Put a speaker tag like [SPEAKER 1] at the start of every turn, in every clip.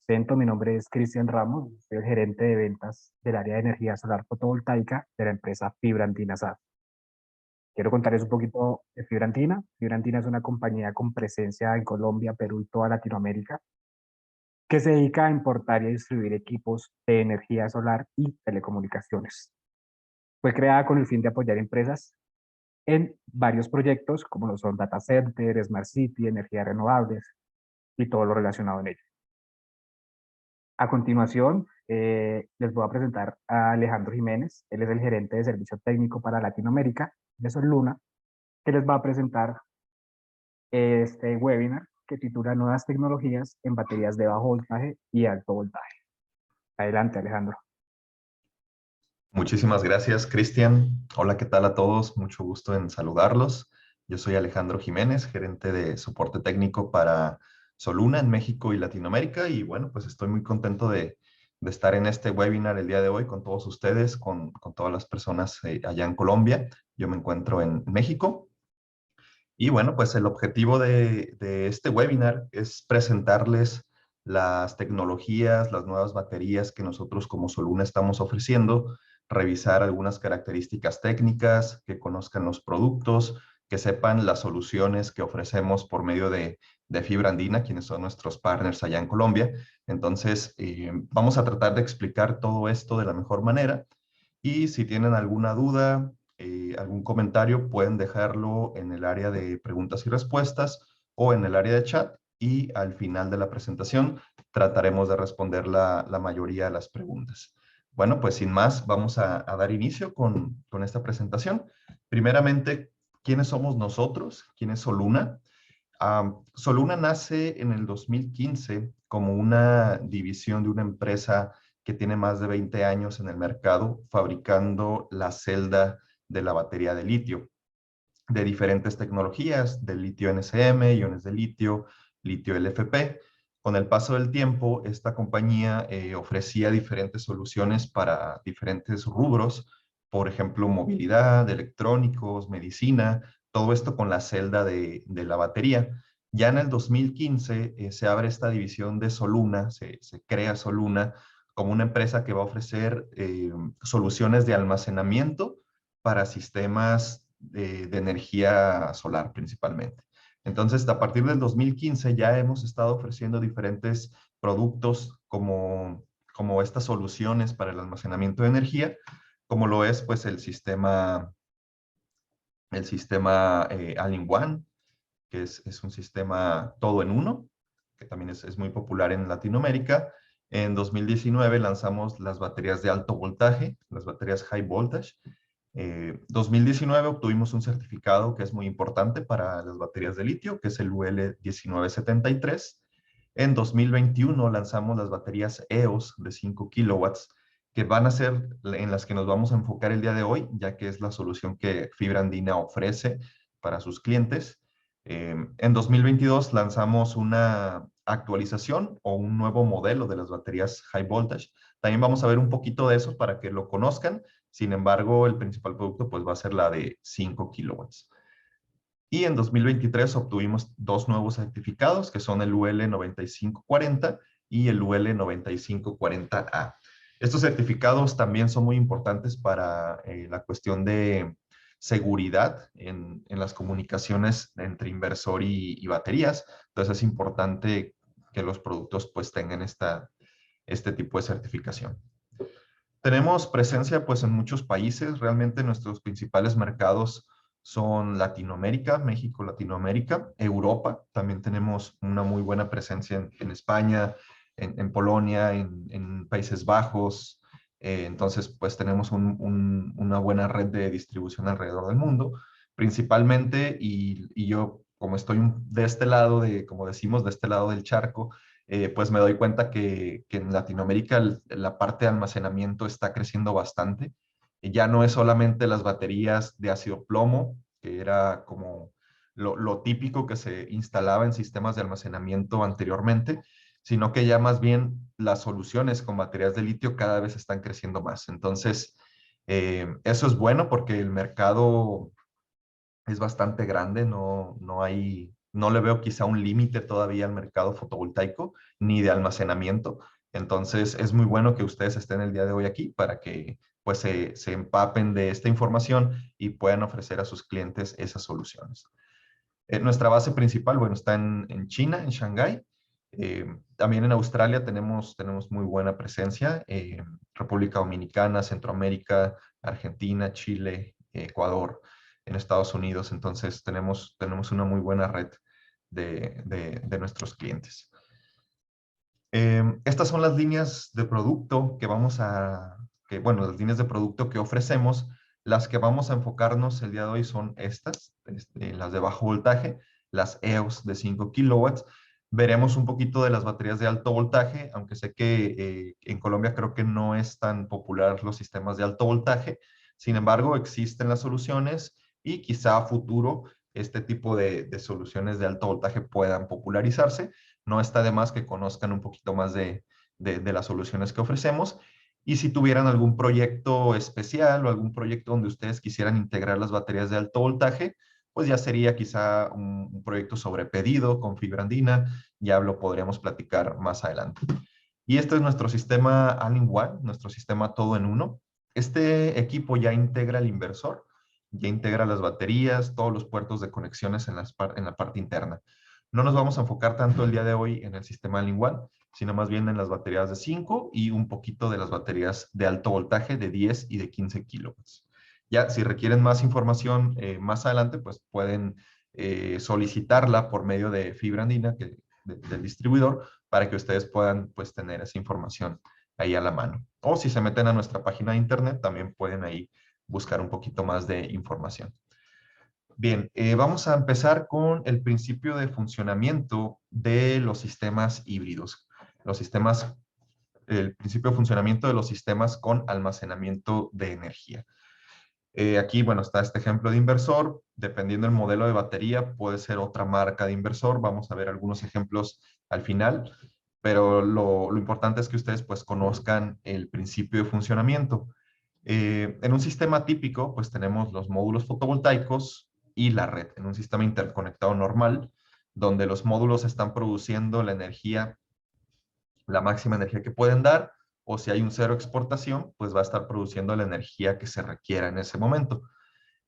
[SPEAKER 1] presento, mi nombre es Cristian Ramos, soy el gerente de ventas del área de energía solar fotovoltaica de la empresa Fibra Andina SAS. Quiero contarles un poquito de Fibra Andina. Fibra Andina es una compañía con presencia en Colombia, Perú y toda Latinoamérica que se dedica a importar y a distribuir equipos de energía solar y telecomunicaciones. Fue creada con el fin de apoyar empresas en varios proyectos como lo son data center, smart city, energías renovables y todo lo relacionado en ello. A continuación, les voy a presentar a Alejandro Jiménez. Él es el gerente de servicio técnico para Latinoamérica de Luna, que les va a presentar este webinar que titula Nuevas tecnologías en baterías de bajo voltaje y alto voltaje. Adelante, Alejandro.
[SPEAKER 2] Muchísimas gracias, Cristian. Hola, ¿qué tal a todos? Mucho gusto en saludarlos. Yo soy Alejandro Jiménez, gerente de soporte técnico para Soluna en México y Latinoamérica. Y bueno, pues estoy muy contento de estar en este webinar el día de hoy con todos ustedes, con todas las personas allá en Colombia. Yo me encuentro en México. Y bueno, pues el objetivo de este webinar es presentarles las tecnologías, las nuevas baterías que nosotros como Soluna estamos ofreciendo, revisar algunas características técnicas, que conozcan los productos, que sepan las soluciones que ofrecemos por medio de Fibra Andina, quienes son nuestros partners allá en Colombia. Entonces, vamos a tratar de explicar todo esto de la mejor manera. Y si tienen alguna duda, algún comentario, pueden dejarlo en el área de preguntas y respuestas o en el área de chat, y al final de la presentación trataremos de responder la mayoría de las preguntas. Bueno, pues sin más, vamos a dar inicio con esta presentación. Primeramente, ¿quiénes somos nosotros? ¿Quién es Soluna? Soluna nace en el 2015 como una división de una empresa que tiene más de 20 años en el mercado fabricando la celda de la batería de litio, de diferentes tecnologías, de litio NCM, iones de litio, litio LFP. Con el paso del tiempo, esta compañía ofrecía diferentes soluciones para diferentes rubros, por ejemplo, movilidad, electrónicos, medicina, todo esto con la celda de la batería. Ya en el 2015 se abre esta división de Soluna, se crea Soluna como una empresa que va a ofrecer soluciones de almacenamiento para sistemas de energía solar principalmente. Entonces, a partir del 2015 ya hemos estado ofreciendo diferentes productos como estas soluciones para el almacenamiento de energía, como lo es pues el sistema All-in-One, que es un sistema todo en uno, que también es muy popular en Latinoamérica. En 2019 lanzamos las baterías de alto voltaje, las baterías high voltage. 2019 obtuvimos un certificado que es muy importante para las baterías de litio, que es el UL 1973. En 2021 lanzamos las baterías EOS de 5 kilowatts, que van a ser en las que nos vamos a enfocar el día de hoy, ya que es la solución que Fibra Andina ofrece para sus clientes. En 2022 lanzamos una actualización o un nuevo modelo de las baterías high voltage. También vamos a ver un poquito de eso para que lo conozcan. Sin embargo, el principal producto pues va a ser la de 5 kilowatts. Y en 2023 obtuvimos dos nuevos certificados, que son el UL 9540 y el UL 9540A. Estos certificados también son muy importantes para la cuestión de seguridad en las comunicaciones entre inversor y baterías. Entonces es importante que los productos pues tengan este tipo de certificación. Tenemos presencia pues en muchos países. Realmente nuestros principales mercados son Latinoamérica, México, Latinoamérica, Europa. También tenemos una muy buena presencia en España, en Polonia, en Países Bajos. Entonces, pues tenemos una buena red de distribución alrededor del mundo, principalmente, y yo como estoy de este lado, como decimos, de este lado del charco, pues me doy cuenta que en Latinoamérica la parte de almacenamiento está creciendo bastante. Y ya no es solamente las baterías de ácido plomo, que era como lo típico que se instalaba en sistemas de almacenamiento anteriormente, sino que ya más bien las soluciones con baterías de litio cada vez están creciendo más. Entonces, eso es bueno porque el mercado es bastante grande, no hay no le veo quizá un límite todavía al mercado fotovoltaico ni de almacenamiento. Entonces, es muy bueno que ustedes estén el día de hoy aquí para que pues se empapen de esta información y puedan ofrecer a sus clientes esas soluciones. Nuestra base principal, bueno, está en China, en Shanghái. También en Australia tenemos muy buena presencia. República Dominicana, Centroamérica, Argentina, Chile, Ecuador, en Estados Unidos. Entonces tenemos una muy buena red de nuestros clientes. Estas son las líneas de producto bueno, las líneas de producto que ofrecemos. Las que vamos a enfocarnos el día de hoy son estas, las de bajo voltaje, las EOS de 5 kilowatts. Veremos un poquito de las baterías de alto voltaje, aunque sé que en Colombia creo que no es tan popular los sistemas de alto voltaje. Sin embargo, existen las soluciones y quizá a futuro este tipo de soluciones de alto voltaje puedan popularizarse. No está de más que conozcan un poquito más de las soluciones que ofrecemos. Y si tuvieran algún proyecto especial o algún proyecto donde ustedes quisieran integrar las baterías de alto voltaje, pues ya sería quizá un proyecto sobre pedido con fibra andina, ya lo podríamos platicar más adelante. Y este es nuestro sistema All-in-One, nuestro sistema todo en uno. Este equipo ya integra el inversor, ya integra las baterías, todos los puertos de conexiones en la parte interna. No nos vamos a enfocar tanto el día de hoy en el sistema All-in-One, sino más bien en las baterías de 5 y un poquito de las baterías de alto voltaje de 10 y de 15 kilowatts. Ya, si requieren más información más adelante, pues pueden solicitarla por medio de fibra andina del distribuidor para que ustedes puedan pues tener esa información ahí a la mano. O si se meten a nuestra página de internet, también pueden ahí buscar un poquito más de información. Bien, vamos a empezar con el principio de funcionamiento de los sistemas híbridos. El principio de funcionamiento de los sistemas con almacenamiento de energía. Aquí, bueno, está este ejemplo de inversor. Dependiendo del modelo de batería, puede ser otra marca de inversor. Vamos a ver algunos ejemplos al final, pero lo importante es que ustedes pues conozcan el principio de funcionamiento. En un sistema típico, pues tenemos los módulos fotovoltaicos y la red, en un sistema interconectado normal, donde los módulos están produciendo la energía, la máxima energía que pueden dar, o si hay un cero exportación, pues va a estar produciendo la energía que se requiera en ese momento.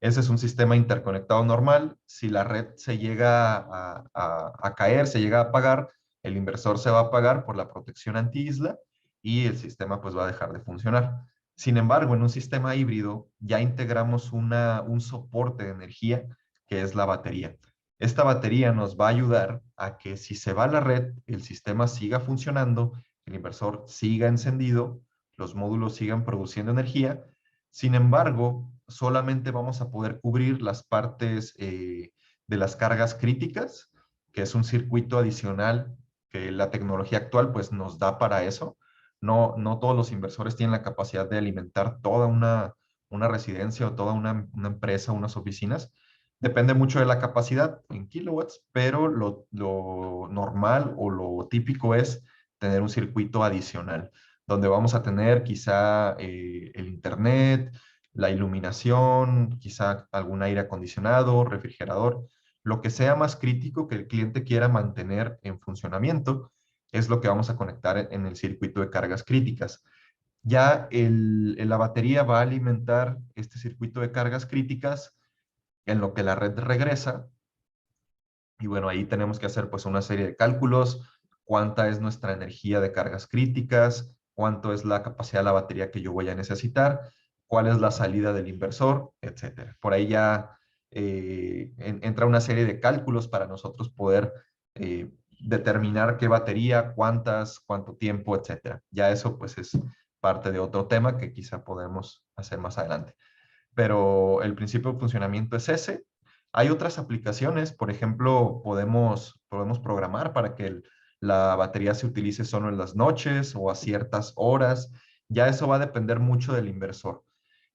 [SPEAKER 2] Ese es un sistema interconectado normal. Si la red se llega a caer, se llega a apagar, el inversor se va a apagar por la protección anti-isla y el sistema pues va a dejar de funcionar. Sin embargo, en un sistema híbrido ya integramos un soporte de energía que es la batería. Esta batería nos va a ayudar a que si se va la red, el sistema siga funcionando, el inversor siga encendido, los módulos sigan produciendo energía. Sin embargo, solamente vamos a poder cubrir las partes de las cargas críticas, que es un circuito adicional que la tecnología actual pues nos da para eso. No todos los inversores tienen la capacidad de alimentar toda una residencia o toda una empresa, unas oficinas. Depende mucho de la capacidad en kilowatts, pero lo normal o lo típico es tener un circuito adicional, donde vamos a tener quizá el internet, la iluminación, quizá algún aire acondicionado, refrigerador, lo que sea más crítico que el cliente quiera mantener en funcionamiento, es lo que vamos a conectar en el circuito de cargas críticas. Ya la batería va a alimentar este circuito de cargas críticas en lo que la red regresa. Y bueno, ahí tenemos que hacer pues una serie de cálculos, cuánta es nuestra energía de cargas críticas, cuánto es la capacidad de la batería que yo voy a necesitar, cuál es la salida del inversor, etcétera. Por ahí ya entra una serie de cálculos para nosotros poder determinar qué batería, cuántas, cuánto tiempo, etcétera. Ya eso pues es parte de otro tema que quizá podemos hacer más adelante. Pero el principio de funcionamiento es ese. Hay otras aplicaciones, por ejemplo, podemos programar para que la batería se utilice solo en las noches o a ciertas horas. Ya eso va a depender mucho del inversor.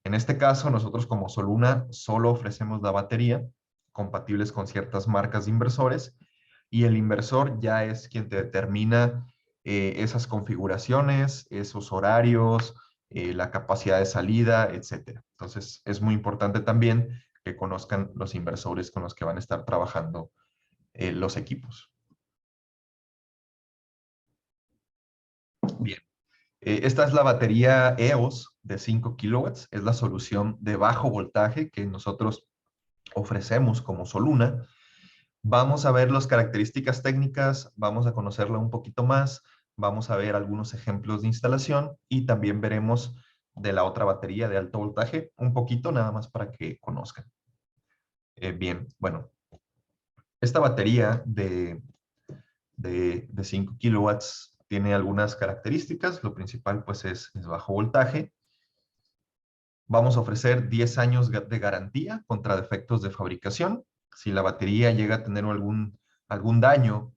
[SPEAKER 2] En este caso, nosotros como Soluna solo ofrecemos la batería compatibles con ciertas marcas de inversores y el inversor ya es quien te determina esas configuraciones, esos horarios, la capacidad de salida, etcétera. Entonces, es muy importante también que conozcan los inversores con los que van a estar trabajando los equipos. Bien. Esta es la batería EOS de 5 kilowatts. Es la solución de bajo voltaje que nosotros ofrecemos como Soluna. Vamos a ver las características técnicas, vamos a conocerla un poquito más, vamos a ver algunos ejemplos de instalación y también veremos de la otra batería de alto voltaje un poquito nada más para que conozcan. Bien, bueno, esta batería de 5 kilowatts tiene algunas características. Lo principal pues es bajo voltaje. Vamos a ofrecer 10 años de garantía contra defectos de fabricación. Si la batería llega a tener algún daño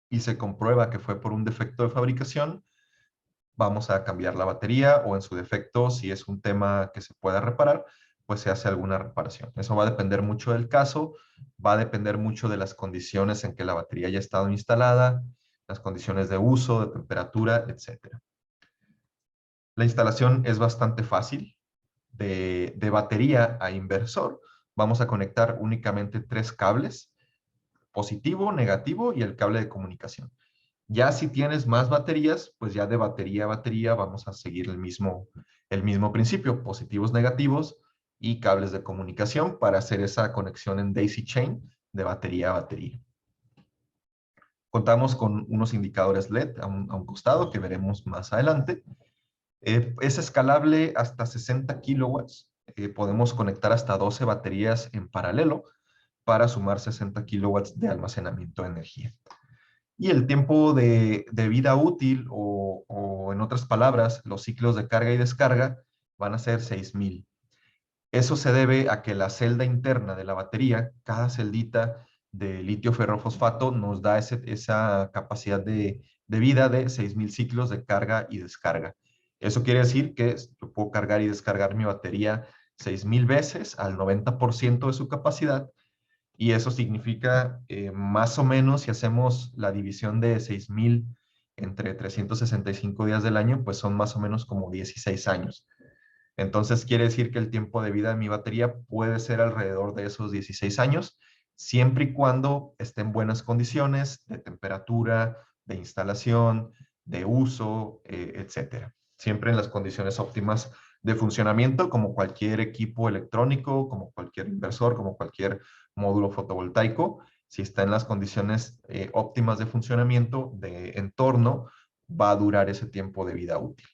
[SPEAKER 2] y se comprueba que fue por un defecto de fabricación, vamos a cambiar la batería o en su defecto, si es un tema que se pueda reparar, pues se hace alguna reparación. Eso va a depender mucho del caso, va a depender mucho de las condiciones en que la batería haya estado instalada, las condiciones de uso, de temperatura, etcétera. La instalación es bastante fácil. De batería a inversor, vamos a conectar únicamente 3 cables, positivo, negativo y el cable de comunicación. Ya si tienes más baterías, pues ya de batería a batería vamos a seguir el mismo principio, positivos, negativos y cables de comunicación para hacer esa conexión en daisy chain de batería a batería. Contamos con unos indicadores LED a un costado que veremos más adelante. Es escalable hasta 60 kilowatts. Podemos conectar hasta 12 baterías en paralelo para sumar 60 kilowatts de almacenamiento de energía. Y el tiempo de vida útil o en otras palabras, los ciclos de carga y descarga van a ser 6000. Eso se debe a que la celda interna de la batería, cada celdita de litio ferrofosfato nos da esa capacidad de vida de 6000 ciclos de carga y descarga. Eso quiere decir que yo puedo cargar y descargar mi batería 6000 veces al 90% de su capacidad y eso significa más o menos si hacemos la división de 6000 entre 365 días del año, pues son más o menos como 16 años. Entonces quiere decir que el tiempo de vida de mi batería puede ser alrededor de esos 16 años, siempre y cuando esté en buenas condiciones de temperatura, de instalación, de uso, etcétera. Siempre en las condiciones óptimas de funcionamiento, como cualquier equipo electrónico, como cualquier inversor, como cualquier módulo fotovoltaico. Si está en las condiciones óptimas de funcionamiento de entorno, va a durar ese tiempo de vida útil.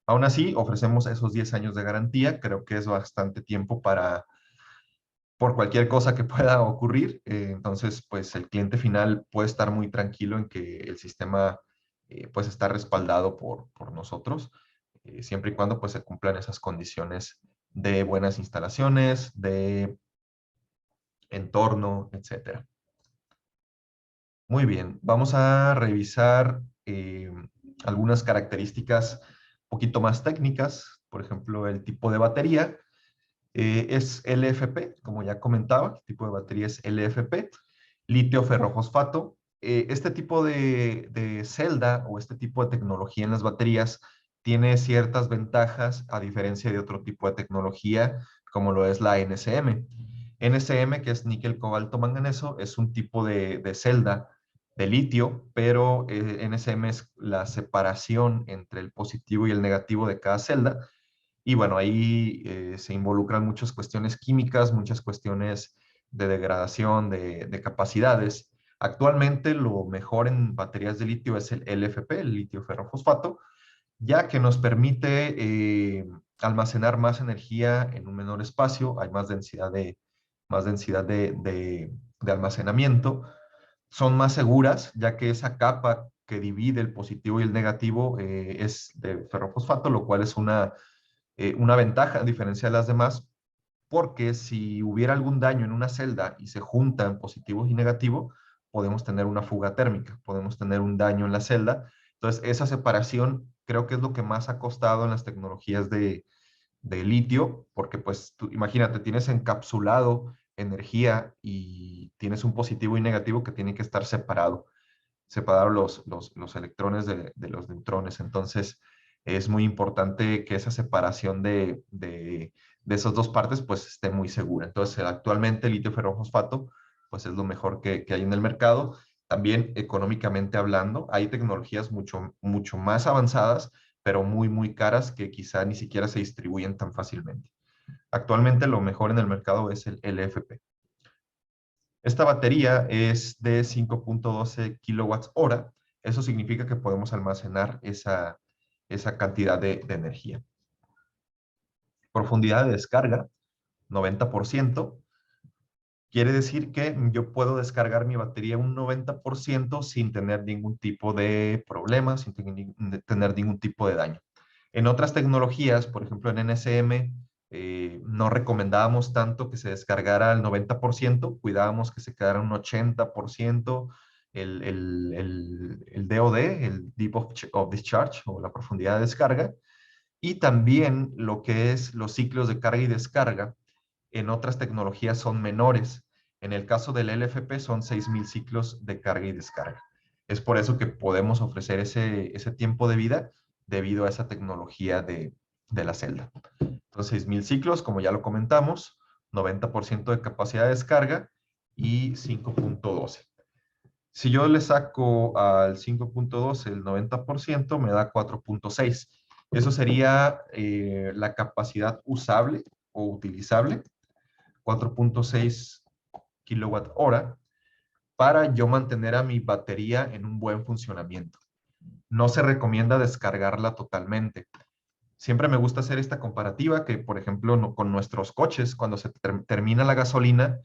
[SPEAKER 2] Aún así, ofrecemos esos 10 años de garantía. Creo que es bastante tiempo por cualquier cosa que pueda ocurrir. Entonces, pues el cliente final puede estar muy tranquilo en que el sistema pues está respaldado por nosotros, siempre y cuando pues se cumplan esas condiciones de buenas instalaciones, de entorno, etcétera. Muy bien, vamos a revisar algunas características un poquito más técnicas. Por ejemplo, el tipo de batería es LFP, como ya comentaba, el tipo de batería es LFP, litio ferrofosfato. Este tipo de celda o este tipo de tecnología en las baterías tiene ciertas ventajas a diferencia de otro tipo de tecnología como lo es la NCM. NCM, que es níquel, cobalto, manganeso, es un tipo de celda de litio, pero NCM es la separación entre el positivo y el negativo de cada celda. Y bueno, ahí se involucran muchas cuestiones químicas, muchas cuestiones de degradación de capacidades. Actualmente lo mejor en baterías de litio es el LFP, el litio ferrofosfato, ya que nos permite almacenar más energía en un menor espacio, hay más densidad de almacenamiento, son más seguras, ya que esa capa que divide el positivo y el negativo es de ferrofosfato, lo cual es una ventaja a diferencia de las demás, porque si hubiera algún daño en una celda y se juntan positivos y negativos, podemos tener una fuga térmica, podemos tener un daño en la celda. Entonces, esa separación creo que es lo que más ha costado en las tecnologías de litio, porque pues tú, imagínate, tienes encapsulado energía y tienes un positivo y negativo que tienen que estar separados los electrones de los neutrones. Entonces, es muy importante que esa separación de esas dos partes pues esté muy segura. Entonces, actualmente el litio ferrofosfato pues es lo mejor que hay en el mercado. También económicamente hablando, hay tecnologías mucho más avanzadas, pero muy caras que quizá ni siquiera se distribuyen tan fácilmente. Actualmente lo mejor en el mercado es el LFP. Esta batería es de 5.12 kilowatts hora. Eso significa que podemos almacenar esa cantidad de energía. Profundidad de descarga, 90%. Quiere decir que yo puedo descargar mi batería un 90% sin tener ningún tipo de problema, sin tener ningún tipo de daño. En otras tecnologías, por ejemplo en NSM, no recomendábamos tanto que se descargara al 90%, cuidábamos que se quedara un 80%, el DOD, el Deep of Discharge o la profundidad de descarga, y también lo que es los ciclos de carga y descarga en otras tecnologías son menores. En el caso del LFP son 6,000 ciclos de carga y descarga. Es por eso que podemos ofrecer ese tiempo de vida debido a esa tecnología de la celda. Entonces, 6,000 ciclos, como ya lo comentamos, 90% de capacidad de descarga y 5.12. Si yo le saco al 5.12 el 90%, me da 4.6. Eso sería la capacidad usable o utilizable, 4.6 kilowatt hora, para yo mantener a mi batería en un buen funcionamiento. No se recomienda descargarla totalmente. Siempre me gusta hacer esta comparativa que, por ejemplo, con nuestros coches, cuando se termina la gasolina,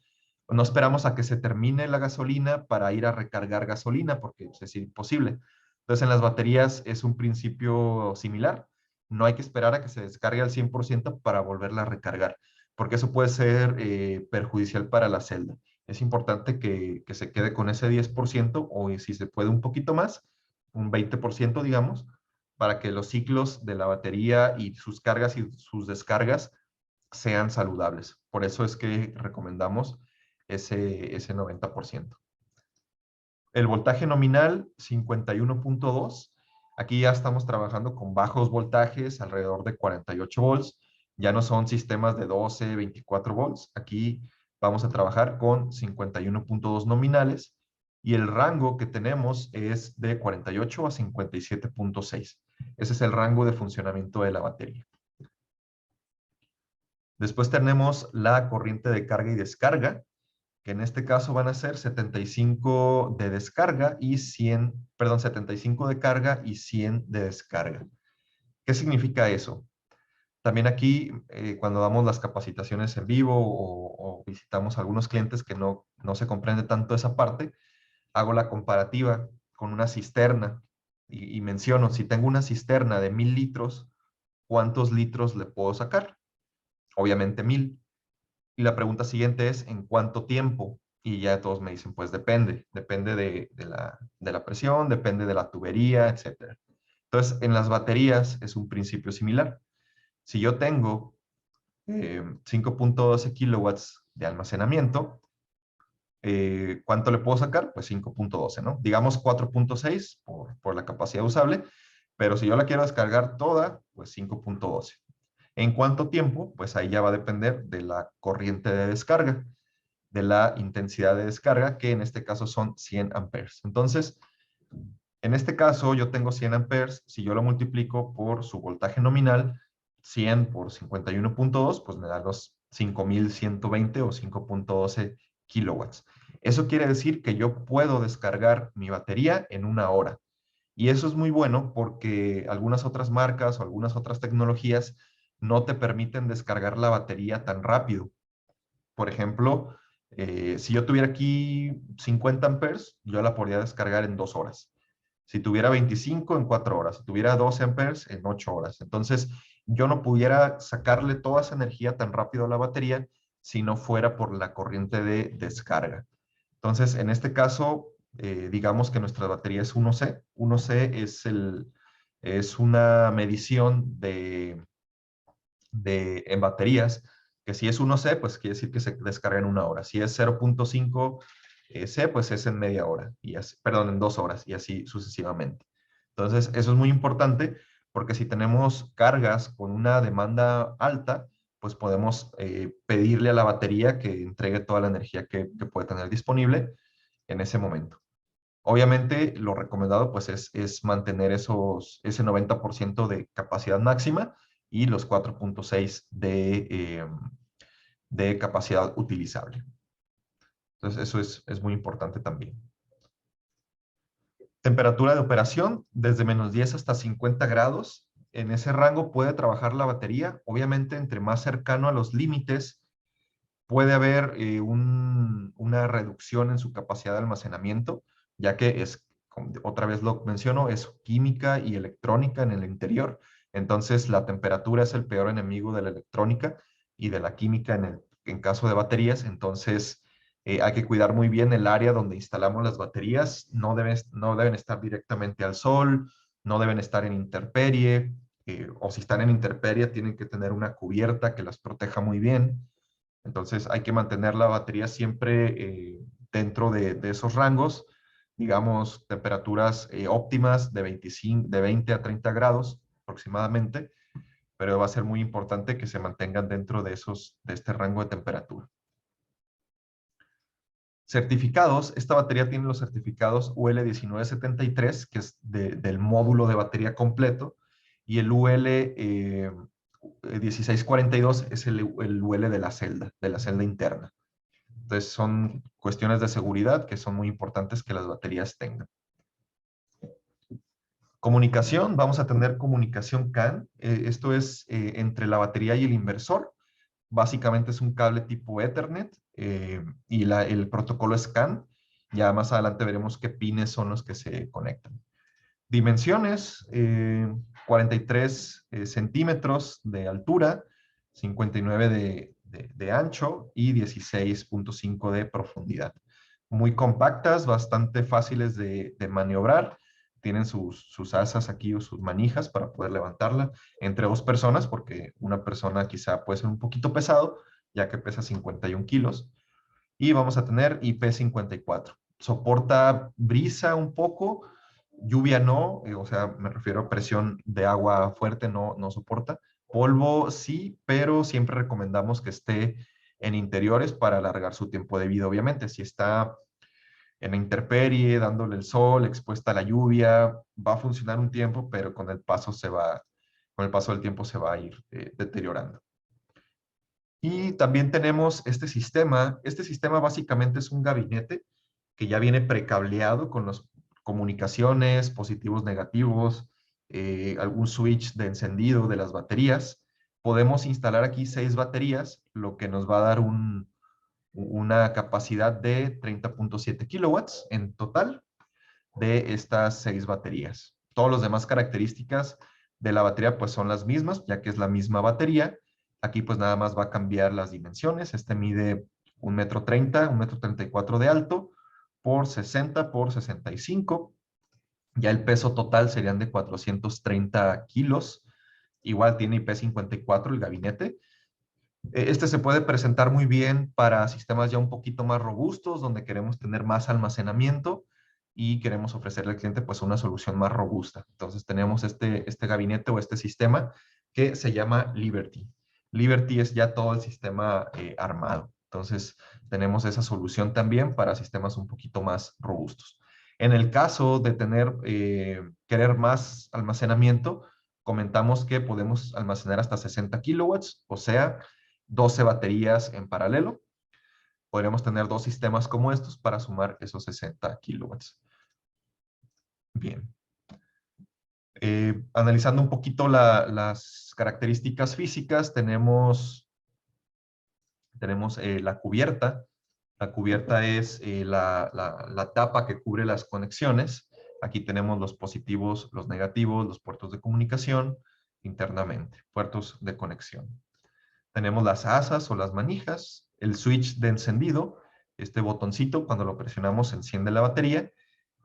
[SPEAKER 2] no esperamos a que se termine la gasolina para ir a recargar gasolina, porque es imposible. Entonces, en las baterías es un principio similar. No hay que esperar a que se descargue al 100% para volverla a recargar, porque eso puede ser perjudicial para la celda. Es importante que se quede con ese 10% o si se puede un poquito más, un 20%, digamos, para que los ciclos de la batería y sus cargas y sus descargas sean saludables. Por eso es que recomendamos ese 90%. El voltaje nominal, 51.2. Aquí ya estamos trabajando con bajos voltajes, alrededor de 48 volts. Ya no son sistemas de 12, 24 volts. Aquí vamos a trabajar con 51.2 nominales y el rango que tenemos es de 48 a 57.6. Ese es el rango de funcionamiento de la batería. Después tenemos la corriente de carga y descarga, que en este caso van a ser 75 de descarga y 100, perdón, 75 de carga y 100 de descarga. ¿Qué significa eso? También aquí, cuando damos las capacitaciones en vivo o visitamos a algunos clientes que no se comprende tanto esa parte, hago la comparativa con una cisterna y menciono, si tengo una cisterna de 1,000 litros, ¿cuántos litros le puedo sacar? Obviamente 1,000. Y la pregunta siguiente es, ¿en cuánto tiempo? Y ya todos me dicen, pues depende. Depende de la presión, depende de la tubería, etc. Entonces, en las baterías es un principio similar. Si yo tengo 5.12 kilowatts de almacenamiento, ¿cuánto le puedo sacar? Pues 5.12, ¿no? Digamos 4.6 por la capacidad usable, pero si yo la quiero descargar toda, pues 5.12. ¿En cuánto tiempo? Pues ahí ya va a depender de la corriente de descarga, de la intensidad de descarga, que en este caso son 100 amperes. Entonces, en este caso yo tengo 100 amperes, si yo lo multiplico por su voltaje nominal, 100 por 51.2, pues me da los 5,120 o 5.12 kilowatts. Eso quiere decir que yo puedo descargar mi batería en una hora. Y eso es muy bueno porque algunas otras marcas o algunas otras tecnologías no te permiten descargar la batería tan rápido. Por ejemplo, si yo tuviera aquí 50 amperes, yo la podría descargar en 2 horas. Si tuviera 25, en 4 horas. Si tuviera 12 amperes, en 8 horas. Entonces, yo no pudiera sacarle toda esa energía tan rápido a la batería si no fuera por la corriente de descarga. Entonces, en este caso, digamos que nuestra batería es 1C. 1C es una medición en baterías, que si es 1C, pues quiere decir que se descarga en una hora. Si es 0.5 C, pues es en media hora, perdón, en 2 horas y así sucesivamente. Entonces, eso es muy importante porque si tenemos cargas con una demanda alta, pues podemos pedirle a la batería que entregue toda la energía que puede tener disponible en ese momento. Obviamente, lo recomendado pues es mantener ese 90% de capacidad máxima y los 4.6 de capacidad utilizable. Entonces, eso es muy importante también. Temperatura de operación, desde -10 hasta 50 grados. En ese rango puede trabajar la batería. Obviamente, entre más cercano a los límites, puede haber una reducción en su capacidad de almacenamiento, ya que otra vez lo menciono, es química y electrónica en el interior. Entonces, la temperatura es el peor enemigo de la electrónica y de la química en caso de baterías. Entonces, hay que cuidar muy bien el área donde instalamos las baterías. No deben estar directamente al sol, no deben estar en intemperie, o si están en intemperie, tienen que tener una cubierta que las proteja muy bien. Entonces hay que mantener la batería siempre dentro de esos rangos, digamos, temperaturas óptimas de 20 a 30 grados aproximadamente, pero va a ser muy importante que se mantengan dentro de este rango de temperatura. Certificados, esta batería tiene los certificados UL1973, que es del módulo de batería completo, y el UL1642 es el UL de la celda interna. Entonces son cuestiones de seguridad que son muy importantes que las baterías tengan. Comunicación, vamos a tener comunicación CAN. Esto es entre la batería y el inversor. Básicamente es un cable tipo Ethernet y el protocolo es CAN. Ya más adelante veremos qué pines son los que se conectan. Dimensiones, 43 centímetros de altura, 59 de ancho y 16.5 de profundidad. Muy compactas, bastante fáciles de maniobrar. Tienen sus asas aquí o sus manijas para poder levantarla entre dos personas, porque una persona quizá puede ser un poquito pesado, ya que pesa 51 kilos. Y vamos a tener IP54. Soporta brisa un poco, lluvia no, o sea, me refiero a presión de agua fuerte, no soporta. Polvo sí, pero siempre recomendamos que esté en interiores para alargar su tiempo de vida. Obviamente, si está en la intemperie, dándole el sol, expuesta a la lluvia, va a funcionar un tiempo, pero con el paso del tiempo se va a ir deteriorando. Y también tenemos este sistema. Este sistema básicamente es un gabinete que ya viene precableado con las comunicaciones, positivos, negativos, algún switch de encendido de las baterías. Podemos instalar aquí 6 baterías, lo que nos va a dar una capacidad de 30.7 kilowatts en total de estas 6 baterías. Todas las demás características de la batería pues son las mismas, ya que es la misma batería. Aquí pues nada más va a cambiar las dimensiones. Este mide 1,30 m, 1,34 m de alto por 60 por 65. Ya el peso total serían de 430 kilos. Igual tiene IP54 el gabinete. Este se puede presentar muy bien para sistemas ya un poquito más robustos, donde queremos tener más almacenamiento y queremos ofrecerle al cliente pues una solución más robusta. Entonces tenemos este gabinete o este sistema que se llama Liberty. Liberty es ya todo el sistema armado. Entonces tenemos esa solución también para sistemas un poquito más robustos. En el caso de querer más almacenamiento, comentamos que podemos almacenar hasta 60 kilowatts, o sea, 12 baterías en paralelo. Podríamos tener 2 sistemas como estos para sumar esos 60 kilowatts. Bien. Analizando un poquito las características físicas, tenemos la cubierta. La cubierta es la tapa que cubre las conexiones. Aquí tenemos los positivos, los negativos, los puertos de comunicación internamente, puertos de conexión. Tenemos las asas o las manijas, el switch de encendido, este botoncito, cuando lo presionamos enciende la batería,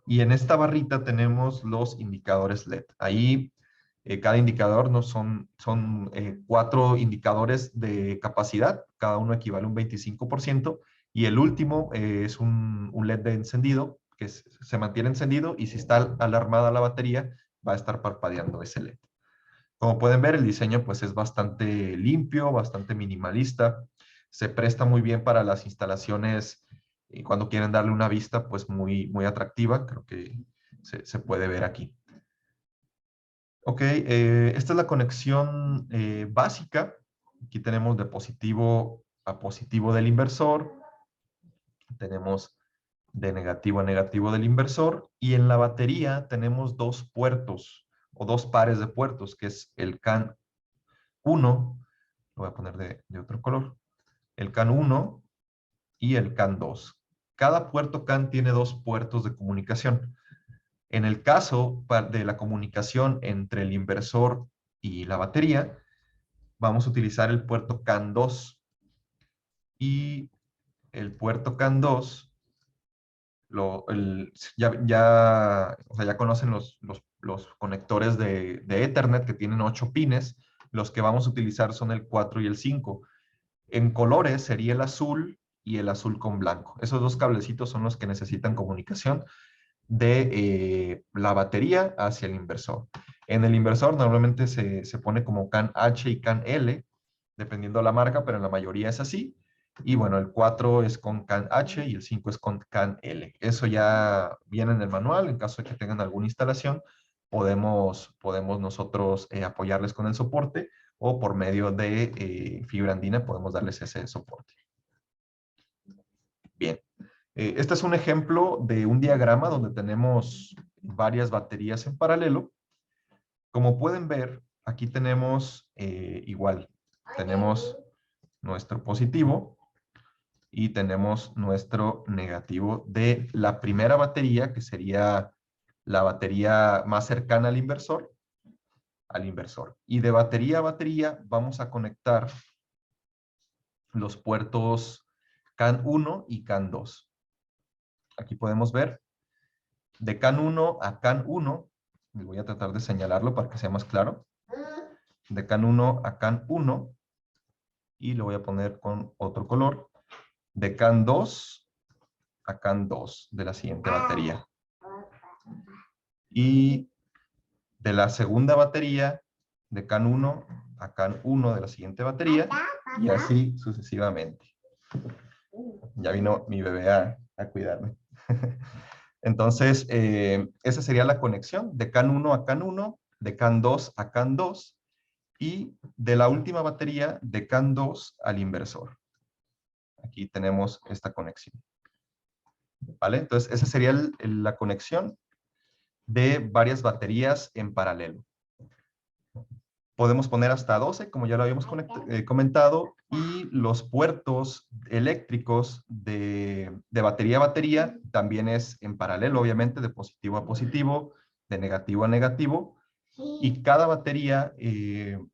[SPEAKER 2] y en esta barrita tenemos los indicadores LED. Ahí cada indicador son 4 indicadores de capacidad, cada uno equivale a un 25%, y el último es un LED de encendido, que se mantiene encendido, y si está alarmada la batería, va a estar parpadeando ese LED. Como pueden ver, el diseño pues es bastante limpio, bastante minimalista. Se presta muy bien para las instalaciones y cuando quieren darle una vista pues muy atractiva. Creo que se puede ver aquí. Ok, esta es la conexión básica. Aquí tenemos de positivo a positivo del inversor. Tenemos de negativo a negativo del inversor. Y en la batería tenemos dos puertos o dos pares de puertos, que es el CAN 1, lo voy a poner de otro color, el CAN 1 y el CAN 2. Cada puerto CAN tiene dos puertos de comunicación. En el caso de la comunicación entre el inversor y la batería, vamos a utilizar el puerto CAN 2 y el puerto CAN 2 o sea, ya conocen los conectores de Ethernet que tienen 8 pines. Los que vamos a utilizar son el 4 y el 5. En colores sería el azul y el azul con blanco. Esos dos cablecitos son los que necesitan comunicación de la batería hacia el inversor. En el inversor normalmente se pone como CAN H y CAN L, dependiendo de la marca, pero en la mayoría es así. Y bueno, el 4 es con CAN H y el 5 es con CAN L. Eso ya viene en el manual. En caso de que tengan alguna instalación, podemos nosotros apoyarles con el soporte o por medio de fibra andina podemos darles ese soporte. Bien. Este es un ejemplo de un diagrama donde tenemos varias baterías en paralelo. Como pueden ver, aquí tenemos igual, tenemos nuestro positivo y tenemos nuestro negativo de la primera batería, que sería la batería más cercana al inversor. Y de batería a batería vamos a conectar los puertos CAN 1 y CAN 2. Aquí podemos ver de CAN 1 a CAN 1, y voy a tratar de señalarlo para que sea más claro, de CAN 1 a CAN 1, y lo voy a poner con otro color, de CAN 2 a CAN 2 de la siguiente batería. Y de la segunda batería, de CAN 1 a CAN 1 de la siguiente batería, y así sucesivamente. Ya vino mi bebé a cuidarme. Entonces, esa sería la conexión de CAN 1 a CAN 1, de CAN 2 a CAN 2 y de la última batería de CAN 2 al inversor. Aquí tenemos esta conexión. ¿Vale? Entonces, esa sería la conexión de varias baterías en paralelo. Podemos poner hasta 12, como ya lo habíamos comentado, y los puertos eléctricos de batería a batería también es en paralelo, obviamente, de positivo a positivo, de negativo a negativo. Y cada batería,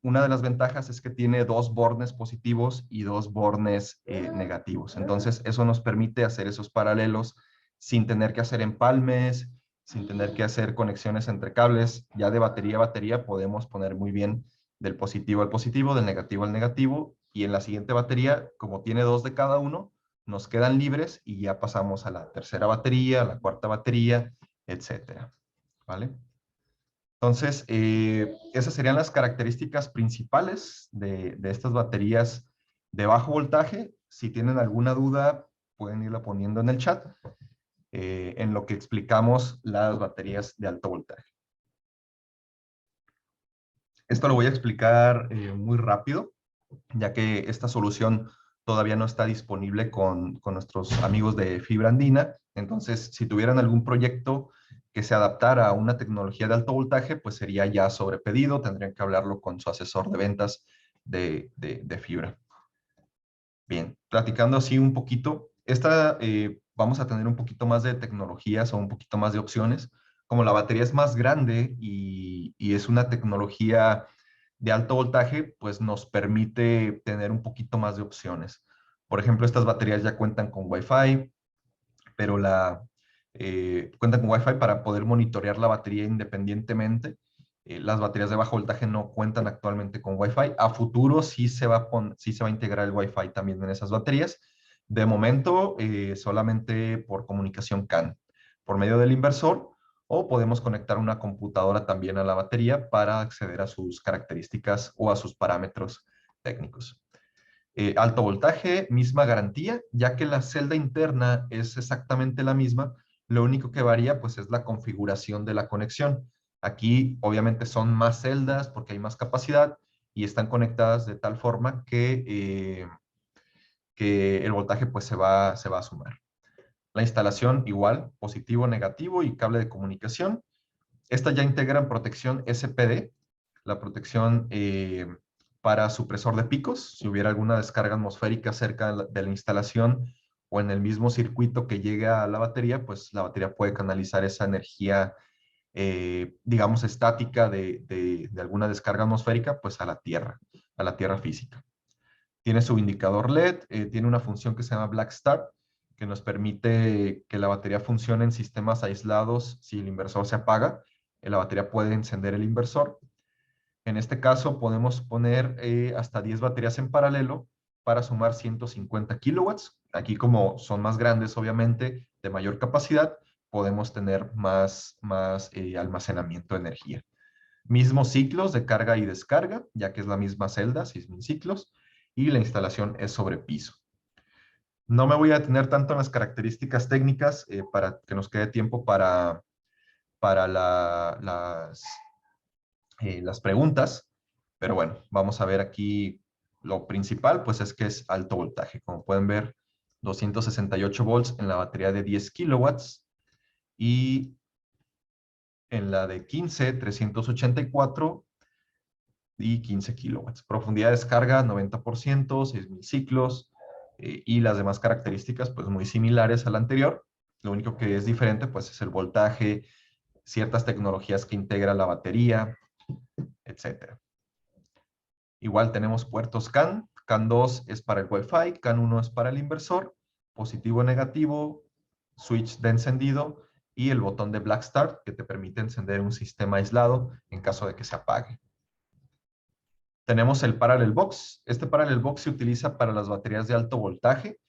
[SPEAKER 2] una de las ventajas es que tiene dos bornes positivos y dos bornes negativos. Entonces, eso nos permite hacer esos paralelos sin tener que hacer empalmes, sin tener que hacer conexiones entre cables. Ya de batería a batería podemos poner muy bien del positivo al positivo, del negativo al negativo, y en la siguiente batería, como tiene dos de cada uno, nos quedan libres y ya pasamos a la tercera batería, a la cuarta batería, etcétera. ¿Vale? Entonces, esas serían las características principales de estas baterías de bajo voltaje. Si tienen alguna duda, pueden irla poniendo en el chat en lo que explicamos las baterías de alto voltaje. Esto lo voy a explicar muy rápido, ya que esta solución todavía no está disponible con nuestros amigos de fibra andina. Entonces, si tuvieran algún proyecto que se adaptara a una tecnología de alto voltaje, pues sería ya sobre pedido, tendrían que hablarlo con su asesor de ventas de fibra. Bien, platicando así un poquito, vamos a tener un poquito más de tecnologías o un poquito más de opciones. Como la batería es más grande y es una tecnología de alto voltaje, pues nos permite tener un poquito más de opciones. Por ejemplo, estas baterías ya cuentan con Wi-Fi, pero cuentan con Wi-Fi para poder monitorear la batería independientemente. Las baterías de bajo voltaje no cuentan actualmente con Wi-Fi. A futuro sí se va a integrar el Wi-Fi también en esas baterías. De momento, solamente por comunicación CAN, por medio del inversor o podemos conectar una computadora también a la batería para acceder a sus características o a sus parámetros técnicos. Alto voltaje, misma garantía, ya que la celda interna es exactamente la misma, lo único que varía pues es la configuración de la conexión. Aquí obviamente son más celdas porque hay más capacidad y están conectadas de tal forma que el voltaje pues se va a sumar. La instalación igual, positivo, negativo y cable de comunicación. Esta ya integran protección SPD, la protección para supresor de picos, si hubiera alguna descarga atmosférica cerca de la instalación o en el mismo circuito que llega a la batería, pues la batería puede canalizar esa energía, digamos, estática de alguna descarga atmosférica, pues a la tierra física. Tiene su indicador LED, tiene una función que se llama Black Start, que nos permite que la batería funcione en sistemas aislados si el inversor se apaga. La batería puede encender el inversor. En este caso podemos poner hasta 10 baterías en paralelo para sumar 150 kilowatts. Aquí como son más grandes, obviamente, de mayor capacidad, podemos tener más almacenamiento de energía. Mismos ciclos de carga y descarga, ya que es la misma celda, 6000 ciclos, y la instalación es sobre piso. No me voy a detener tanto en las características técnicas para que nos quede tiempo para las preguntas, pero bueno, vamos a ver aquí lo principal, pues es que es alto voltaje. Como pueden ver, 268 volts en la batería de 10 kilowatts y en la de 15, 384 y 15 kilowatts. Profundidad de descarga 90%, 6000 ciclos y las demás características pues muy similares a la anterior. Lo único que es diferente pues es el voltaje, ciertas tecnologías que integra la batería, etcétera. Igual tenemos puertos CAN. CAN 2 es para el Wi-Fi, CAN 1 es para el inversor, positivo, negativo, switch de encendido y el botón de Black Start que te permite encender un sistema aislado en caso de que se apague. Tenemos el Parallel Box. Este Parallel Box se utiliza para las baterías de alto voltaje.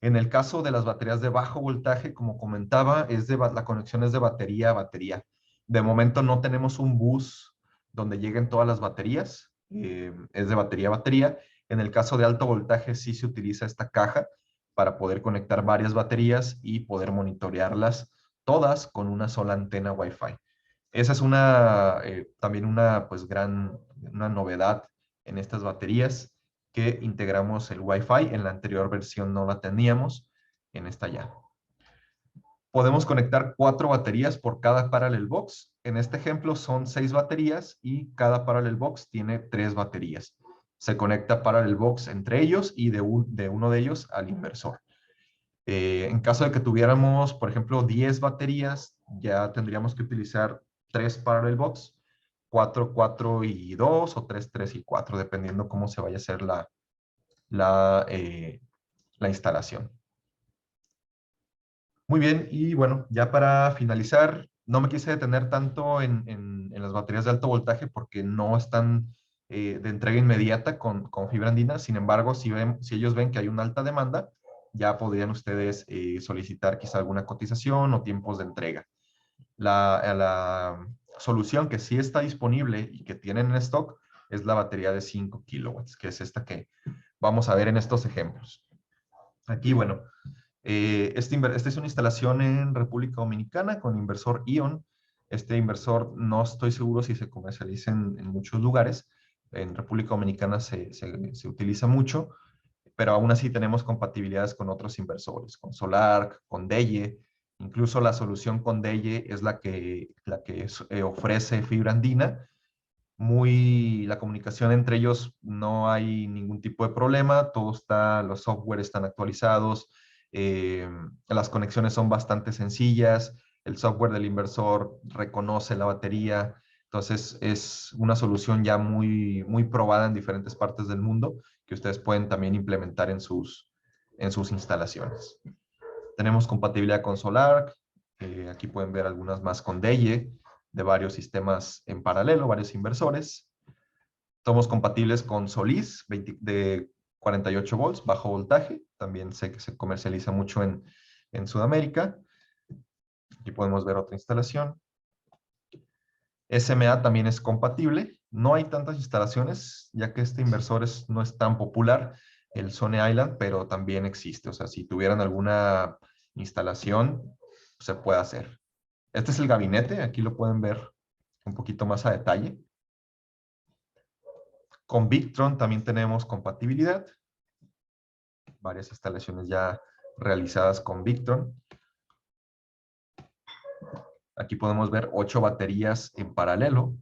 [SPEAKER 2] En el caso de las baterías de bajo voltaje, como comentaba, la conexión es de batería a batería. De momento no tenemos un bus donde lleguen todas las baterías, es de batería a batería. En el caso de alto voltaje sí se utiliza esta caja para poder conectar varias baterías y poder monitorearlas todas con una sola antena Wi-Fi. Esa es también una novedad en estas baterías que integramos el Wi-Fi. En la anterior versión no la teníamos, en esta ya. Podemos conectar 4 baterías por cada Parallel Box. En este ejemplo son 6 baterías y cada Parallel Box tiene 3 baterías. Se conecta Parallel Box entre ellos y de uno de ellos al inversor. En caso de que tuviéramos, por ejemplo, 10 baterías, ya tendríamos que utilizar 3 Parallel Box, 4, 4 y 2 o 3, 3 y 4, dependiendo cómo se vaya a hacer la instalación. Muy bien, y bueno, ya para finalizar, no me quise detener tanto en las baterías de alto voltaje porque no están de entrega inmediata con fibra andina. Sin embargo, si ellos ven que hay una alta demanda, ya podrían ustedes solicitar quizá alguna cotización o tiempos de entrega. La solución que sí está disponible y que tienen en stock es la batería de 5 kilowatts, que es esta que vamos a ver en estos ejemplos. Aquí, bueno, esta es una instalación en República Dominicana con inversor ION. Este inversor no estoy seguro si se comercializa en muchos lugares. En República Dominicana se utiliza mucho, pero aún así tenemos compatibilidades con otros inversores, con Solarc, con Deye. Incluso la solución con Deye es la que ofrece fibra andina. La comunicación entre ellos no hay ningún tipo de problema, los software están actualizados, las conexiones son bastante sencillas, el software del inversor reconoce la batería, entonces es una solución ya muy probada en diferentes partes del mundo que ustedes pueden también implementar en sus instalaciones. Tenemos compatibilidad con Solar, aquí pueden ver algunas más con Deye, de varios sistemas en paralelo, varios inversores. Somos compatibles con Solís de 48 volts, bajo voltaje. También sé que se comercializa mucho en Sudamérica. Aquí podemos ver otra instalación. SMA también es compatible. No hay tantas instalaciones, ya que este inversor no es tan popular, el Sony Island, pero también existe. O sea, si tuvieran alguna instalación, se puede hacer. Este es el gabinete, aquí lo pueden ver un poquito más a detalle. Con Victron también tenemos compatibilidad. Varias instalaciones ya realizadas con Victron. Aquí podemos ver 8 baterías en paralelo.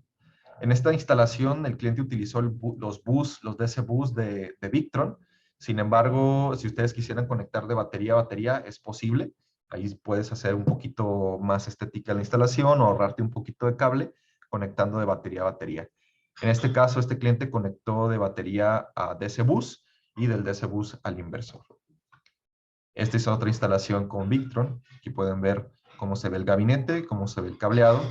[SPEAKER 2] En esta instalación, el cliente utilizó los DC Bus de Victron. Sin embargo, si ustedes quisieran conectar de batería a batería, es posible. Ahí puedes hacer un poquito más estética la instalación o ahorrarte un poquito de cable conectando de batería a batería. En este caso, este cliente conectó de batería a DC Bus y del DC Bus al inversor. Esta es otra instalación con Victron. Aquí pueden ver cómo se ve el gabinete, cómo se ve el cableado.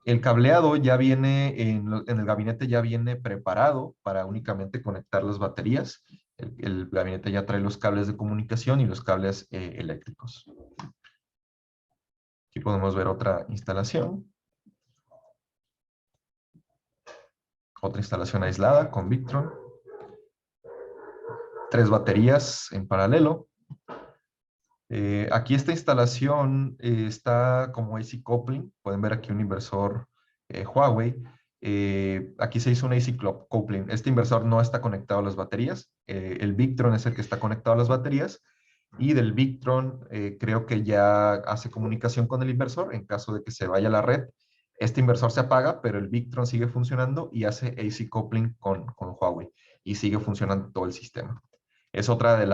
[SPEAKER 2] El cableado ya viene, en el gabinete ya viene preparado para únicamente conectar las baterías. El gabinete ya trae los cables de comunicación y los cables eléctricos. Aquí podemos ver otra instalación. Otra instalación aislada con Victron. 3 baterías en paralelo. Aquí esta instalación está como AC coupling. Pueden ver aquí un inversor Huawei. Aquí se hizo un AC coupling. Este inversor no está conectado a las baterías. El Victron es el que está conectado a las baterías. Y del Victron creo que ya hace comunicación con el inversor en caso de que se vaya a la red. Este inversor se apaga, pero el Victron sigue funcionando y hace AC coupling con Huawei. Y sigue funcionando todo el sistema. Es otra de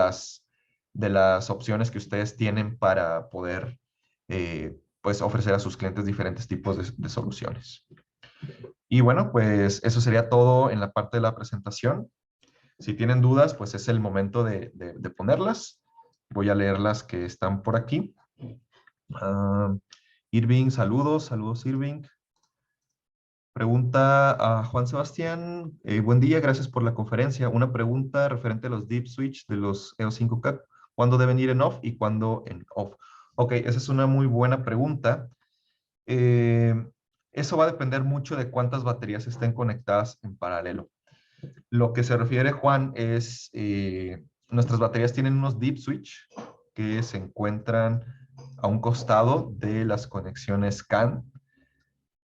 [SPEAKER 2] las opciones que ustedes tienen para poder pues ofrecer a sus clientes diferentes tipos de soluciones. Y bueno, pues eso sería todo en la parte de la presentación. Si tienen dudas, pues es el momento de ponerlas. Voy a leer las que están por aquí. Irving, saludos, saludos Irving. Pregunta a Juan Sebastián. Buen día, gracias por la conferencia. Una pregunta referente a los deep switch de los EO5K. ¿Cuándo deben ir en off y cuándo en off? Ok, esa es una muy buena pregunta. Eh, Eso va a depender mucho de cuántas baterías estén conectadas en paralelo. Lo que se refiere, Juan, es nuestras baterías tienen unos deep switch que se encuentran a un costado de las conexiones CAN.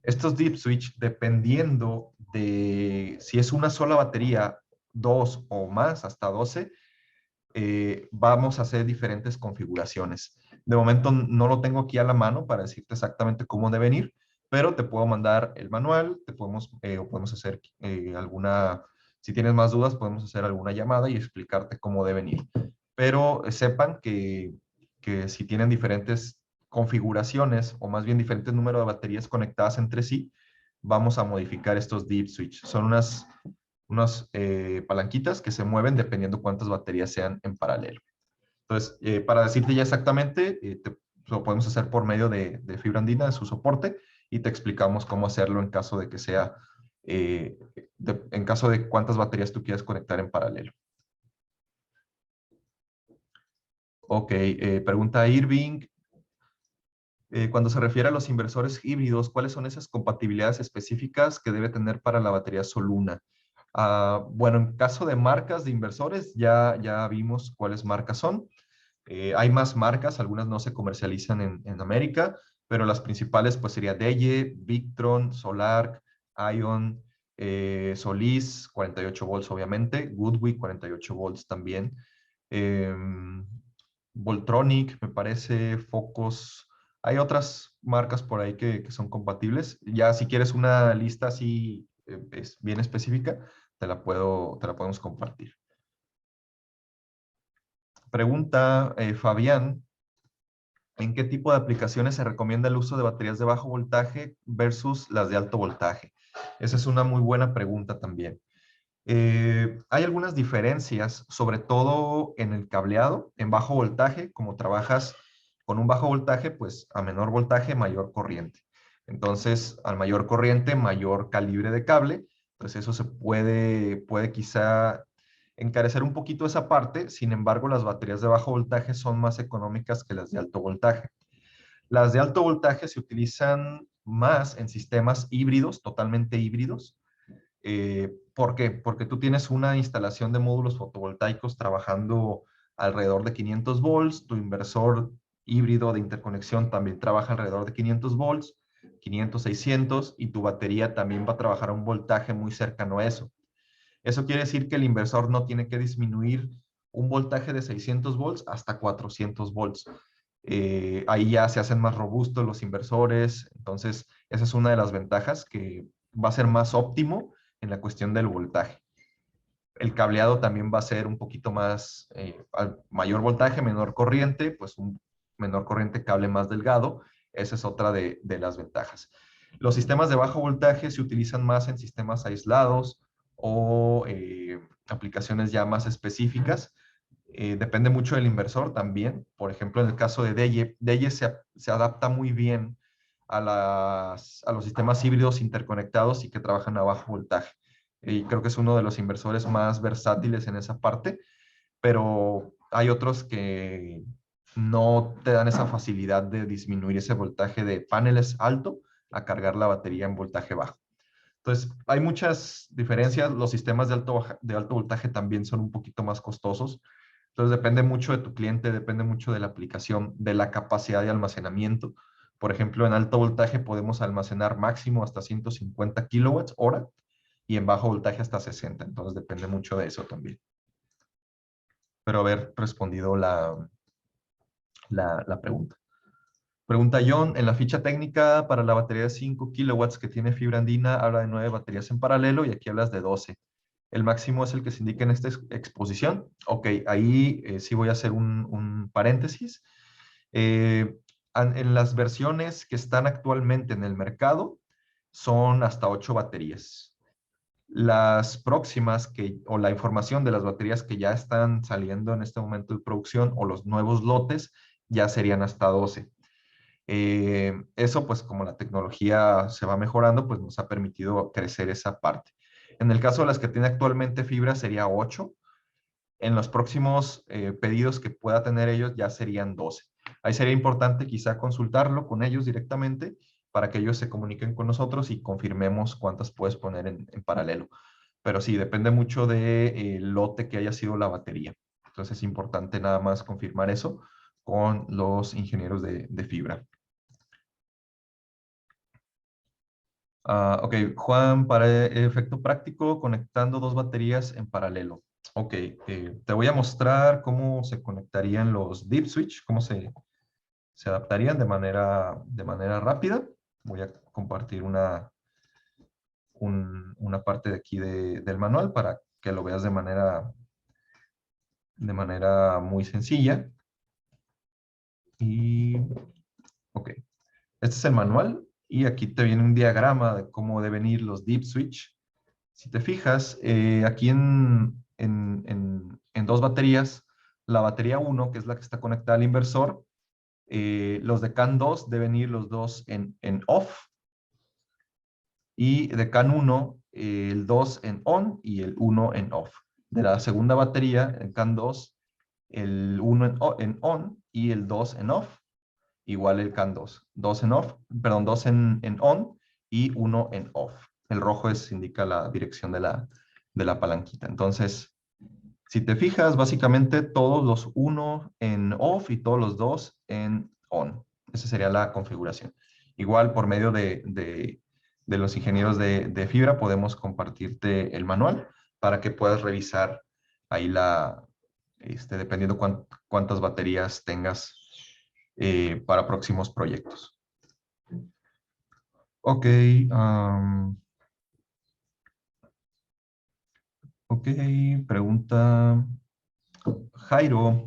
[SPEAKER 2] Estos deep switch, dependiendo de si es una sola batería, 2 o más, hasta 12, vamos a hacer diferentes configuraciones. De momento no lo tengo aquí a la mano para decirte exactamente cómo deben ir, pero te puedo mandar el manual, o podemos hacer alguna, si tienes más dudas, podemos hacer alguna llamada y explicarte cómo deben ir. Pero sepan que si tienen diferentes configuraciones, o más bien diferentes números de baterías conectadas entre sí, vamos a modificar estos deep switch. Son unas palanquitas que se mueven dependiendo cuántas baterías sean en paralelo. Entonces, para decirte ya exactamente, lo podemos hacer por medio de fibra andina, de su soporte, y te explicamos cómo hacerlo en caso de que sea, en caso de cuántas baterías tú quieras conectar en paralelo. Ok, pregunta Irving. Cuando se refiere a los inversores híbridos, ¿cuáles son esas compatibilidades específicas que debe tener para la batería Soluna? Bueno, en caso de marcas de inversores, ya vimos cuáles marcas son. Hay más marcas, algunas no se comercializan en América, pero las principales pues sería Deye, Victron, Solarc, Ion, Solis, 48 volts obviamente, Goodwick, 48 volts también, Voltronic, me parece, Focus. Hay otras marcas por ahí que son compatibles. Ya si quieres una lista así bien específica, te la podemos compartir. Pregunta Fabián, ¿en qué tipo de aplicaciones se recomienda el uso de baterías de bajo voltaje versus las de alto voltaje? Esa es una muy buena pregunta también. Hay algunas diferencias, sobre todo en el cableado, en bajo voltaje, como trabajas con un bajo voltaje, pues a menor voltaje, mayor corriente. Entonces, al mayor corriente, mayor calibre de cable, pues eso puede quizá encarecer un poquito esa parte. Sin embargo, las baterías de bajo voltaje son más económicas que las de alto voltaje. Las de alto voltaje se utilizan más en sistemas híbridos, totalmente híbridos. ¿Por qué? Porque tú tienes una instalación de módulos fotovoltaicos trabajando alrededor de 500 volts, tu inversor híbrido de interconexión también trabaja alrededor de 500 volts, 500, 600, y tu batería también va a trabajar a un voltaje muy cercano a eso. Eso quiere decir que el inversor no tiene que disminuir un voltaje de 600 volts hasta 400 volts. Ahí ya se hacen más robustos los inversores, entonces esa es una de las ventajas, que va a ser más óptimo en la cuestión del voltaje. El cableado también va a ser un poquito más, al mayor voltaje, menor corriente, pues un menor corriente, cable más delgado. Esa es otra de las ventajas. Los sistemas de bajo voltaje se utilizan más en sistemas aislados o aplicaciones ya más específicas. Depende mucho del inversor también. Por ejemplo, en el caso de DEYE se adapta muy bien a los sistemas híbridos interconectados y que trabajan a bajo voltaje. Y creo que es uno de los inversores más versátiles en esa parte, pero hay otros que no te dan esa facilidad de disminuir ese voltaje de paneles alto a cargar la batería en voltaje bajo. Entonces, hay muchas diferencias. Los sistemas de alto voltaje también son un poquito más costosos. Entonces, depende mucho de tu cliente, depende mucho de la aplicación, de la capacidad de almacenamiento. Por ejemplo, en alto voltaje podemos almacenar máximo hasta 150 kilowatts hora y en bajo voltaje hasta 60. Entonces, depende mucho de eso también. Espero haber respondido la pregunta. Pregunta John, en la ficha técnica para la batería de 5 kilowatts que tiene fibra andina, habla de 9 baterías en paralelo y aquí hablas de 12. ¿El máximo es el que se indica en esta exposición? Ok, ahí sí voy a hacer un paréntesis. En las versiones que están actualmente en el mercado son hasta 8 baterías. Las próximas o la información de las baterías que ya están saliendo en este momento de producción o los nuevos lotes ya serían hasta 12. Eso, pues como la tecnología se va mejorando, pues nos ha permitido crecer esa parte. En el caso de las que tiene actualmente fibra sería 8. En los próximos pedidos que pueda tener ellos ya serían 12. Ahí sería importante quizá consultarlo con ellos directamente para que ellos se comuniquen con nosotros y confirmemos cuántas puedes poner en paralelo. Pero sí, depende mucho del lote que haya sido la batería. Entonces es importante nada más confirmar eso con los ingenieros de fibra. Ok, Juan, para efecto práctico, conectando dos baterías en paralelo. Ok, te voy a mostrar cómo se conectarían los deep switch, cómo se adaptarían de manera rápida. Voy a compartir una parte de aquí del manual para que lo veas de manera muy sencilla. Y, ok, este es el manual y aquí te viene un diagrama de cómo deben ir los deep switch. Si te fijas, aquí en dos baterías, la batería 1, que es la que está conectada al inversor, los de CAN 2 deben ir los dos en off, y de CAN 1, el 2 en on y el 1 en off. De la segunda batería, en CAN 2, el 1 en on y el 2 en off, igual el CAN 2. 2 en off, perdón, 2 en on y 1 en off. El rojo indica la dirección de la palanquita. Entonces, si te fijas, básicamente todos los 1 en off y todos los 2 en on. Esa sería la configuración. Igual por medio de los ingenieros de fibra podemos compartirte el manual para que puedas revisar ahí dependiendo cuántas baterías tengas para próximos proyectos. Ok. Ok, pregunta Jairo.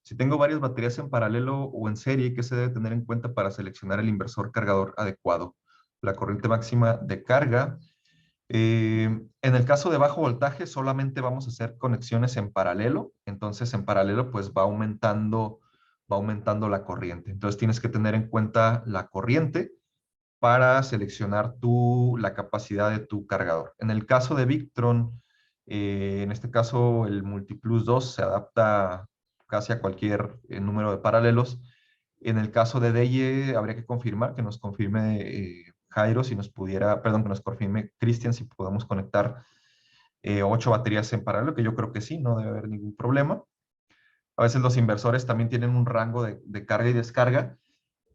[SPEAKER 2] Si tengo varias baterías en paralelo o en serie, ¿qué se debe tener en cuenta para seleccionar el inversor cargador adecuado? La corriente máxima de carga. En el caso de bajo voltaje, solamente vamos a hacer conexiones en paralelo. Entonces, en paralelo, pues va aumentando la corriente. Entonces, tienes que tener en cuenta la corriente para seleccionar la capacidad de tu cargador. En el caso de Victron, en este caso el Multiplus 2 se adapta casi a cualquier número de paralelos. En el caso de DEYE, habría que confirmar, que nos confirme Jairo, si nos pudiera, perdón, que nos confirme Cristian, si podemos conectar 8 baterías en paralelo, que yo creo que sí, no debe haber ningún problema. A veces los inversores también tienen un rango de carga y descarga,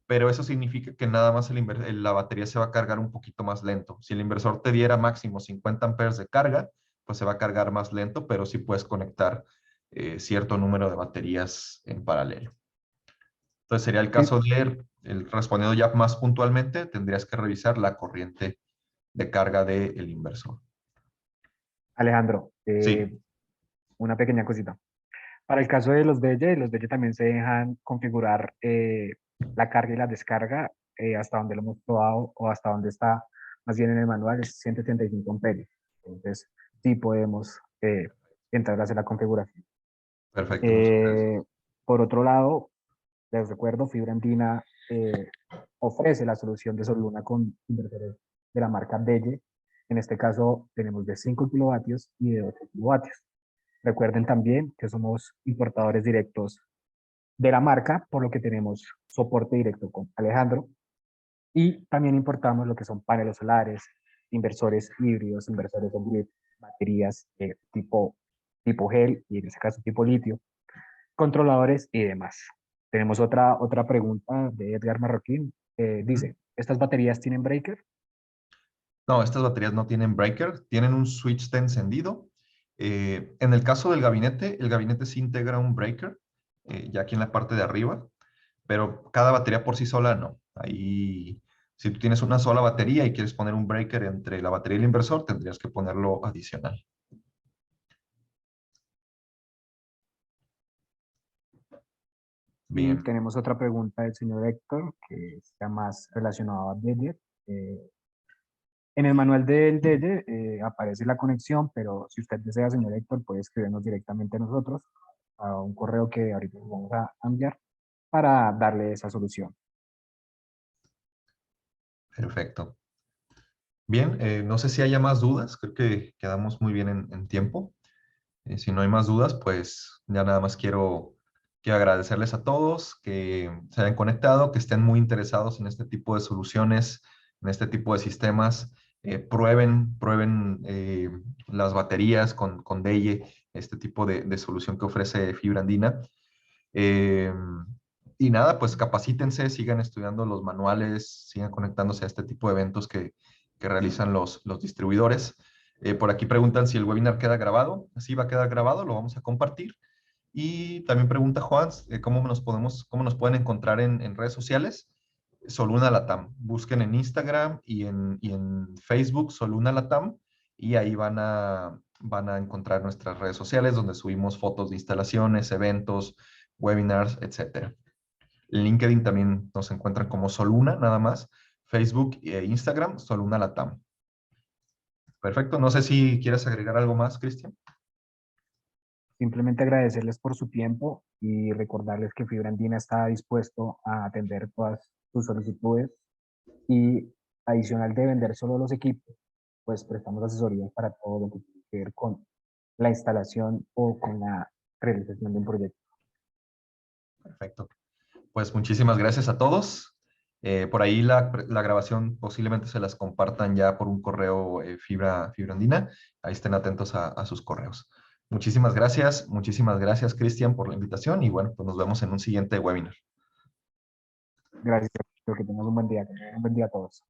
[SPEAKER 2] pero eso significa que nada más la batería se va a cargar un poquito más lento. Si el inversor te diera máximo 50 amperes de carga, pues se va a cargar más lento, pero sí puedes conectar cierto número de baterías en paralelo. Entonces sería el
[SPEAKER 1] Sí,
[SPEAKER 2] caso de, respondiendo ya más puntualmente, tendrías que revisar la corriente de carga del inversor.
[SPEAKER 1] Alejandro,
[SPEAKER 2] Sí,
[SPEAKER 1] una pequeña cosita. Para el caso de los DG también se dejan configurar la carga y la descarga hasta donde lo hemos probado o hasta donde está más bien en el manual, es 175 amperes. Entonces, sí podemos entrar a hacer la configuración.
[SPEAKER 2] perfecto, muchas gracias.
[SPEAKER 1] Eh, por otro lado, les recuerdo, Fibra Andina ofrece la solución de Soluna con inversores de la marca Delle. En este caso, tenemos de 5 kilovatios y de 8 kilovatios. Recuerden también que somos importadores directos de la marca, por lo que tenemos soporte directo con Alejandro. Y también importamos lo que son paneles solares, inversores híbridos, inversores on grid, baterías tipo gel y en este caso tipo litio, controladores y demás. Tenemos otra pregunta de Edgar Marroquín. Dice, ¿estas baterías tienen breaker?
[SPEAKER 2] No, estas baterías no tienen breaker, tienen un switch de encendido. En el caso del gabinete, el gabinete sí integra un breaker, ya aquí en la parte de arriba, pero cada batería por sí sola no. Ahí, si tú tienes una sola batería y quieres poner un breaker entre la batería y el inversor, tendrías que ponerlo adicional.
[SPEAKER 1] Y
[SPEAKER 2] Bien.
[SPEAKER 1] tenemos otra pregunta del señor Héctor, que está más relacionado a Bedger. En el manual del DELE aparece la conexión, pero si usted desea, señor Héctor, puede escribirnos directamente a nosotros a un correo que ahorita les vamos a enviar para darle esa solución.
[SPEAKER 2] Perfecto. Bien, no sé si haya más dudas, creo que quedamos muy bien en tiempo. Si no hay más dudas, pues ya nada más quiero agradecerles a todos que se hayan conectado, que estén muy interesados en este tipo de soluciones, en este tipo de sistemas. Prueben las baterías con DEYE, este tipo de solución que ofrece Fibra Andina. Eh, y nada, pues capacítense, sigan estudiando los manuales, sigan conectándose a este tipo de eventos que realizan los distribuidores. Por aquí preguntan si el webinar queda grabado. Sí, va a quedar grabado, lo vamos a compartir. Y también pregunta Juan, cómo nos pueden encontrar en redes sociales? Soluna Latam. Busquen en Instagram y en Facebook Soluna Latam y ahí van a encontrar nuestras redes sociales donde subimos fotos de instalaciones, eventos, webinars, etcétera. En LinkedIn también nos encuentran como Soluna, nada más. Facebook e Instagram, Soluna Latam. Perfecto. No sé si quieres agregar algo más, Cristian.
[SPEAKER 1] Simplemente agradecerles por su tiempo y recordarles que Fibra Andina está dispuesto a atender todas sus solicitudes y adicional de vender solo los equipos, pues prestamos asesoría para todo lo que tiene que ver con la instalación o con la realización de un proyecto.
[SPEAKER 2] Perfecto. Pues muchísimas gracias a todos. Por ahí la grabación posiblemente se las compartan ya por un correo Fibra Andina. Ahí estén atentos a sus correos. Muchísimas gracias, Cristian, por la invitación y bueno, pues nos vemos en un siguiente webinar.
[SPEAKER 1] Gracias, que tengas un buen día a todos.